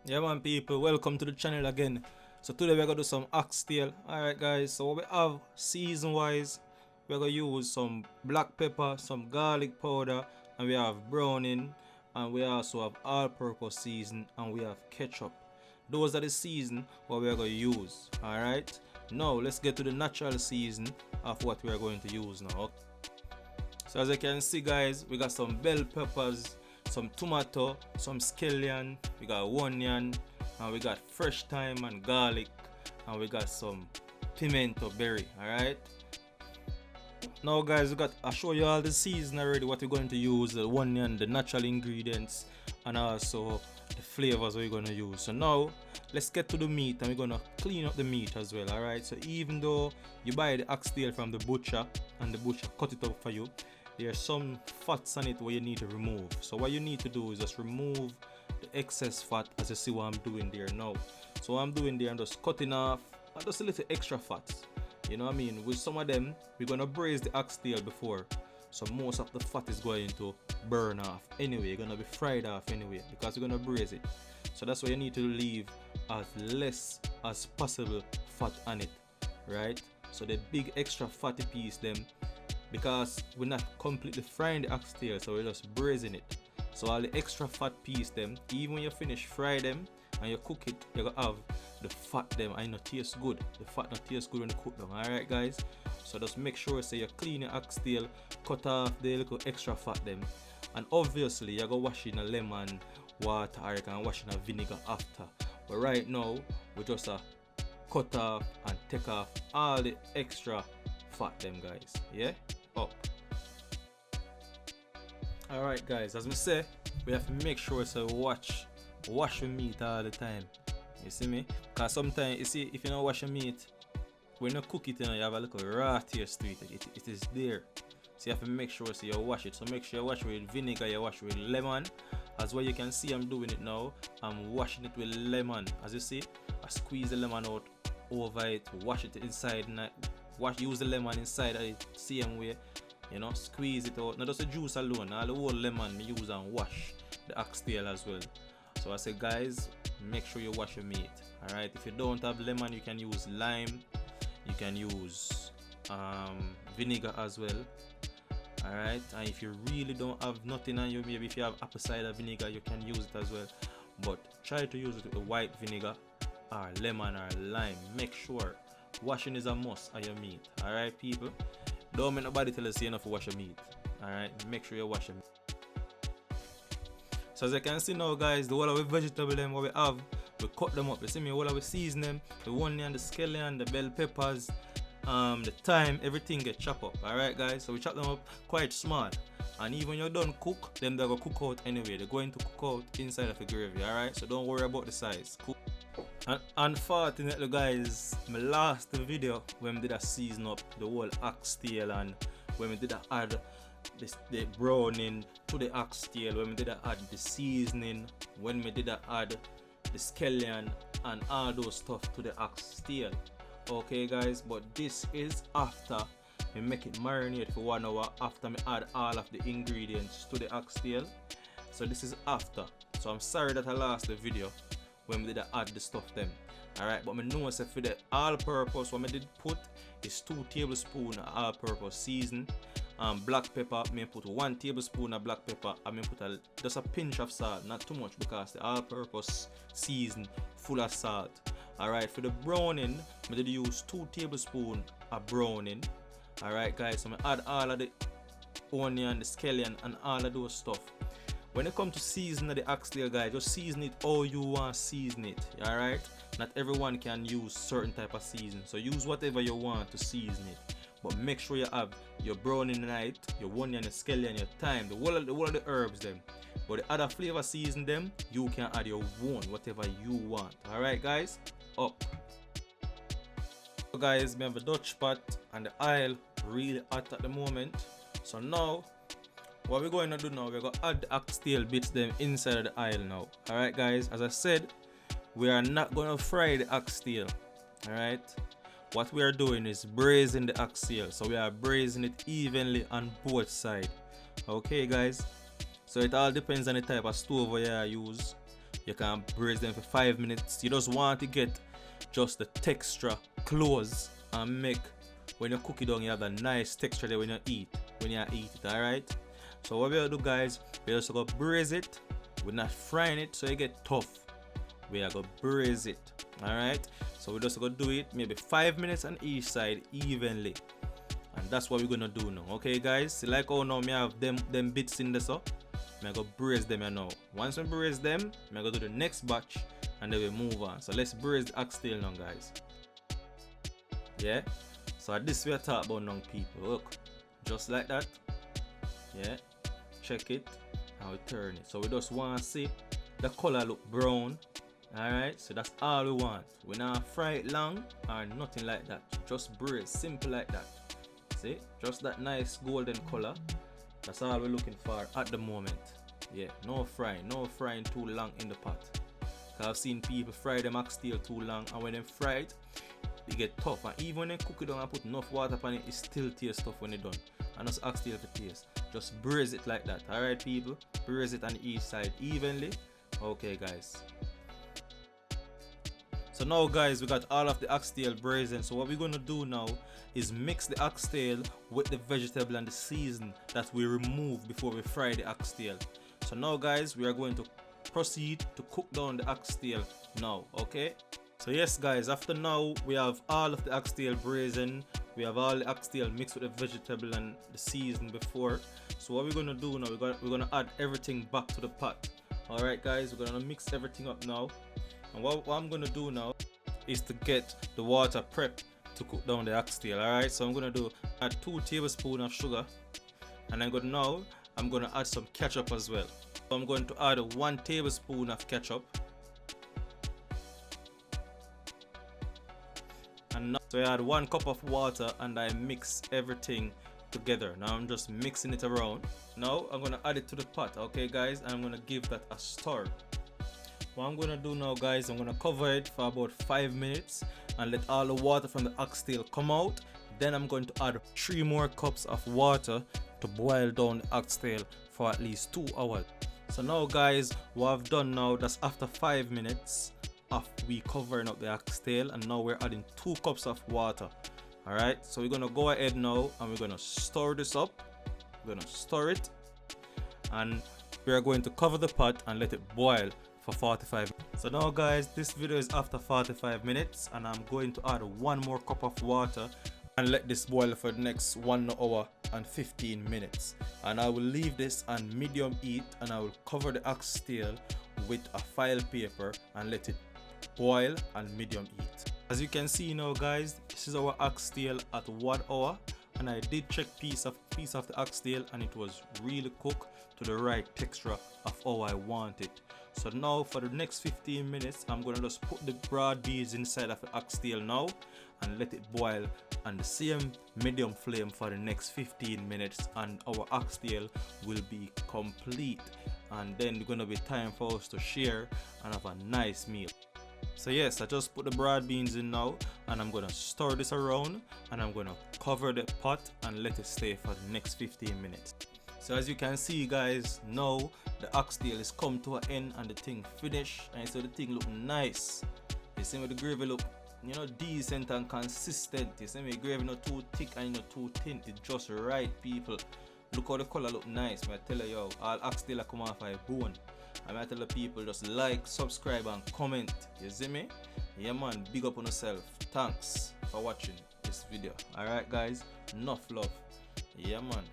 Yeah man people, welcome to the channel again. So today we're gonna do some oxtail. Alright guys, so what we have season wise, we're gonna use some black pepper, some garlic powder, and we have browning, and we also have all-purpose season, and we have ketchup. Those are the season what we're gonna use. Alright. Now let's get to the natural season of what we are going to use now. So as you can see guys, we got some bell peppers, some tomato, some scallion, we got onion, and we got fresh thyme and garlic, and we got some pimento berry. Alright. Now guys, I show you all the season already, what we're going to use, the onion, the natural ingredients, and also the flavors we're going to use. So now let's get to the meat, and we're going to clean up the meat as well. Alright, so even though you buy the oxtail from the butcher and the butcher cut it up for you, there's some fats on it where you need to remove. So what you need to do is just remove the excess fat, as you see what I'm doing there now. So what I'm doing there, I'm just cutting off just a little extra fats. You know what I mean? With some of them, we're gonna braise the oxtail before, so most of the fat is going to burn off anyway. You're gonna be fried off anyway because we're gonna braise it. So that's why you need to leave as less as possible fat on it, right? So the big extra fatty piece them, because we're not completely frying the oxtail, so we're just braising it. So all the extra fat piece them, even when you finish fry them and you cook it, you're gonna have the fat them and it not taste good. The fat not taste good when you cook them. Alright guys, so just make sure you clean your oxtail, cut off the little extra fat them, and obviously you're gonna wash in a lemon water, or you can wash in a vinegar after. But right now we just cut off and take off all the extra fat them guys. Yeah, up. Alright guys, as we say, we have to make sure to wash the meat all the time. You see me? Because sometimes, you see, if you don't wash your meat, when you cook it, you have a little raw taste to it. It is there. So you have to make sure so you wash it. So make sure you wash it with vinegar, you wash it with lemon. As well, you can see I'm doing it now. I'm washing it with lemon. As you see, I squeeze the lemon out over it, wash it inside, use the lemon inside of it same way. You know, squeeze it out. Not just the juice alone, all the whole lemon me use and wash the oxtail as well. So I say guys, make sure you wash your meat. Alright, if you don't have lemon, you can use lime, you can use vinegar as well. Alright, and if you really don't have nothing on you, maybe if you have apple cider vinegar, you can use it as well. But try to use it with white vinegar or lemon or lime. Make sure washing is a must on your meat. Alright people, don't make nobody tell us you enough to wash your meat. Alright, make sure you wash your meat. So as you can see now guys, the whole of the vegetable them what we have, we cut them up. You see me, all of we season them, the onion, the scallion, the bell peppers, the thyme, everything get chopped up. Alright guys, so we chop them up quite small. And even when you're done cook, them they're gonna cook out anyway. They're going to cook out inside of the gravy, alright? So don't worry about the size. Cool. And unfortunately guys, my last video when we did a season up the whole oxtail, and when we did add the browning to the oxtail, when we did add the seasoning, when we did add the scallion and all those stuff to the oxtail. Okay guys, but this is after we make it marinate for 1 hour, after me add all of the ingredients to the oxtail. So this is after. So I'm sorry that I lost the video when we did add the stuff them. Alright, but I know say for the all-purpose, what I did put is 2 tablespoons of all-purpose season. Black pepper, I put 1 tablespoon of black pepper. I put just a pinch of salt, not too much because the all-purpose season full of salt. Alright, for the browning, I did use 2 tablespoons of browning. Alright guys, so I add all of the onion, the scallion and all of those stuff. When it comes to season of the oxtail guys, just season it how you want to season it. Alright? Not everyone can use certain type of season, so use whatever you want to season it. But make sure you have your browning night, your onion, your scallion, your thyme, the whole of the herbs them. But the other flavor season them, you can add your own, whatever you want. Alright guys, up. So guys, we have a Dutch pot and the oil really hot at the moment. So now, what we're going to do now, we're going to add the oxtail bits them inside of the oil now. Alright guys, as I said, we are not going to fry the oxtail. Alright. What we are doing is braising the oxtail, so we are braising it evenly on both sides. Okay guys, so it all depends on the type of stove you use. You can braise them for 5 minutes. You just want to get just the texture close and make when you cook it down you have a nice texture there when you eat it. Alright, so what we'll do, guys, we're just gonna braise it. We're not frying it so it get tough. We are gonna braise it. Alright, so we're just gonna do it maybe 5 minutes on each side evenly, and that's what we're gonna do now. Okay, guys, see, like how now me have them bits in this up, I'm gonna braise them now. Once we braise them, I'm gonna do the next batch and then we move on. So let's braise the oxtail now, guys. Yeah, so at this we are talking about now, people. Look, just like that. Yeah, check it and we turn it. So we just want to see the color look brown. Alright, so that's all we want. We not fry it long or nothing like that. Just braise, simple like that. See, just that nice golden color. That's all we're looking for at the moment. Yeah, no frying too long in the pot. Cause I've seen people fry them oxtail too long, and when they fry it, they get tough. And even when they cook it down and put enough water on it, it still tastes tough when it's done. And that's oxtail for taste. Just braise it like that. Alright, people, braise it on each side evenly. Okay, guys. So now, guys, we got all of the oxtail braising. So what we're gonna do now is mix the oxtail with the vegetable and the season that we removed before we fry the oxtail. So now, guys, we are going to proceed to cook down the oxtail now. Okay, so yes, guys, after now we have all of the oxtail braising, we have all the oxtail mixed with the vegetable and the season before. So what we're gonna do now, we're gonna add everything back to the pot. Alright, guys, we're gonna mix everything up now. And what I'm gonna do now is to get the water prepped to cook down the oxtail. Alright, so I'm gonna add 2 tablespoons of sugar, and I'm gonna add some ketchup as well. So I'm going to add 1 tablespoon of ketchup, and now, so I add 1 cup of water and I mix everything together. Now I'm just mixing it around. Now I'm gonna add it to the pot. Okay, guys, and I'm gonna give that a stir. What I'm gonna do now, guys, I'm gonna cover it for about 5 minutes and let all the water from the oxtail come out. Then I'm going to add 3 more cups of water to boil down the oxtail for at least 2 hours. So now, guys, what I've done now, that's after 5 minutes of we covering up the oxtail, and now we're adding 2 cups of water. Alright, so we're gonna go ahead now and we're gonna stir this up. We're gonna stir it, and we're going to cover the pot and let it boil for 45 minutes. So now, guys, this video is after 45 minutes and I'm going to add 1 more cup of water and let this boil for the next 1 hour and 15 minutes. And I will leave this on medium heat and I will cover the oxtail with a file paper and let it boil on medium heat. As you can see now, guys, this is our oxtail at 1 hour, and I did check piece of the oxtail and it was really cooked to the right texture of how I want it. So now for the next 15 minutes I'm gonna just put the broad beans inside of the oxtail now and let it boil on the same medium flame for the next 15 minutes, and our oxtail will be complete, and then it's gonna be time for us to share and have a nice meal. So yes, I just put the broad beans in now and I'm gonna stir this around and I'm gonna cover the pot and let it stay for the next 15 minutes. So as you can see, guys, now the oxtail is come to an end and the thing finished, and so the thing look nice. You see me, the gravy look, you know, decent and consistent. You see me, gravy not too thick and not too thin. It's just right, people. Look how the color look nice. I tell you, yo, all oxtail come off a bone. I tell the people, just like, subscribe and comment. You see me? Yeah, man, big up on yourself. Thanks for watching this video. Alright, guys, enough love. Yeah, man.